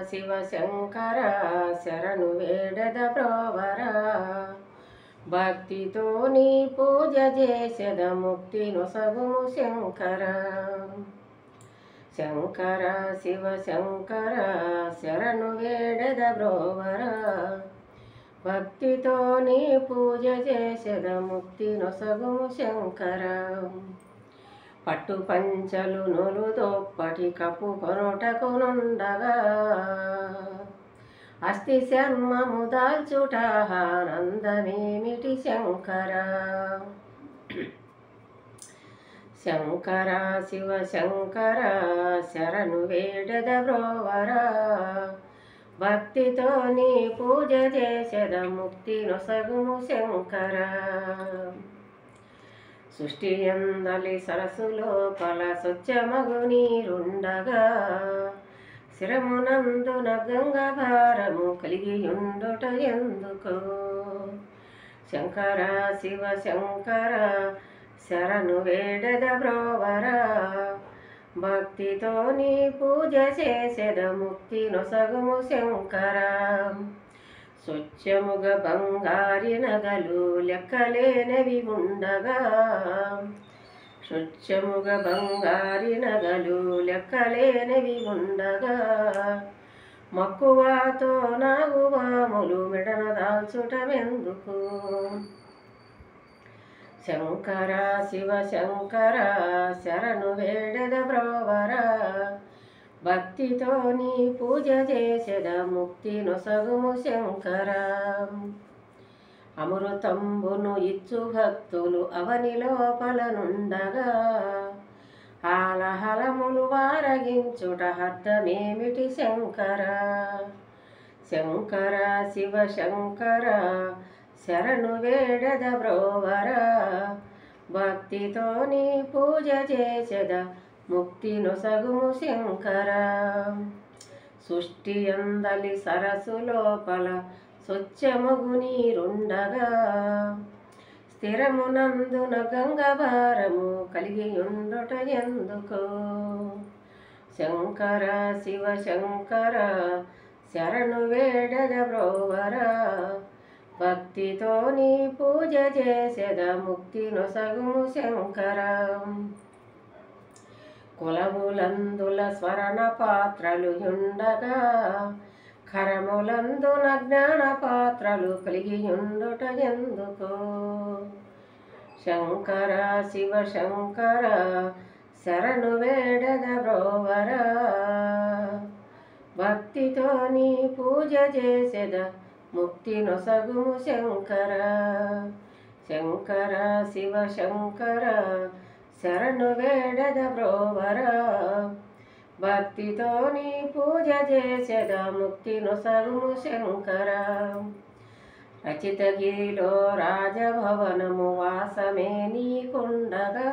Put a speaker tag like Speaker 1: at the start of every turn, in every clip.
Speaker 1: శివ శంకర శరణు వేడద బ్రోవర భక్తితో నీ పూజ చేసెద ముక్తి నొసగుము శంకర శంకర శివ శంకర శరణు వేడద బ్రోవర భక్తితో నీ పూజ చేసెద ముక్తి నొసగుము శంకర పట్టు పంచలు నొలుదొప్పటి కప్పు కొనుటకు నుండగా అస్థి శర్మము దాల్చుట ఆనందమేమిటి శంకర శంకర శివ శంకర శరణు వేడద బ్రోవర భక్తితో నీ పూజ చేసెద ముక్తి నొసగుము శంకర సృష్టి ఎందలి సరస్సు లోపల స్వచ్ఛమగు నీరుండగా శిరమునందున గంగాభారము కలిగియుండుట ఎందుకో శంకర శివ శంకర శరణు వేడద బ్రోవర భక్తితో నీ పూజ చేసెద ముక్తి నొసగుము శంకర స్వచ్ఛముగ బంగారి నగలు లెక్కలేనవి ఉండగా స్వచ్ఛముగ బంగారి నగలు లెక్కలేనవి ఉండగా మక్కువతో నాగువాములు మెడన దాల్చుటమెందుకు శంకర శివ శంకర శరణు వేడద బ్రోవర భక్తితో నీ పూజ చేసెద ముక్తి నొసగుము శంకర అమృతంబును ఇచ్చు భక్తులు అవని లోపల నుండగా హాలహలములు వారగించుట అర్థమేమిటి శంకర శంకర శివ శంకర శరణు వేడద బ్రోవర భక్తితో నీ పూజ చేసెద ముక్తి నొసగుము శంకర సృష్టి అందలి సరస్సు లోపల స్వచ్ఛమగు నీరుండగా స్థిరమునందున గంగభారము కలిగియుండుట ఎందుకో శంకర శివ శంకర శరణు వేడద బ్రోవర భక్తితో నీ పూజ చేసెద ముక్తి నొసగుము శంకర కులములందుల స్వర్ణ పాత్రలు యుండగా కరములందున జ్ఞాన పాత్రలు కలిగియుండుట ఎందుకో శంకర శివ శంకర శరణు వేడద బ్రోవర భక్తితో నీ పూజ చేసెద ముక్తి నొసగుము శంకర శంకర శివ శంకర శరణు వేడద బ్రోవర భక్తితో నీ పూజ చేసెద ముక్తి నొసగుము శంకర రచితగిరిలో రాజభవనము వాసమే నీకుండగా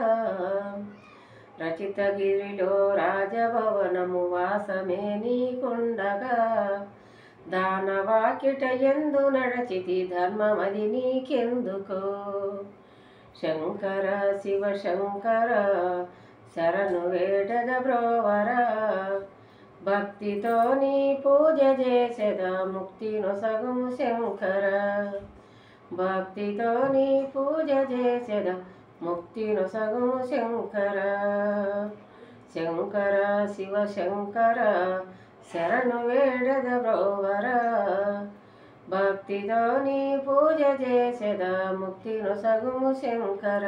Speaker 1: రచితగిరిలో రాజభవనము వాసమే నీకుండగా దానవాకిట ఎందు నడచితి ధర్మమది నీకెందుకో శంకర శివ శంకర శరణు వేడద బ్రోవర భక్తితో నీ పూజ చేసెద ముక్తి నొసగుము శంకర భక్తితో నీ పూజ చేసెద ముక్తి నొసగుము శంకర శంకర శివ శంకర శరణు వేడద బ్రోవర భక్తితో నీ పూజ చేసెద ముక్తి నొసగుము శంకర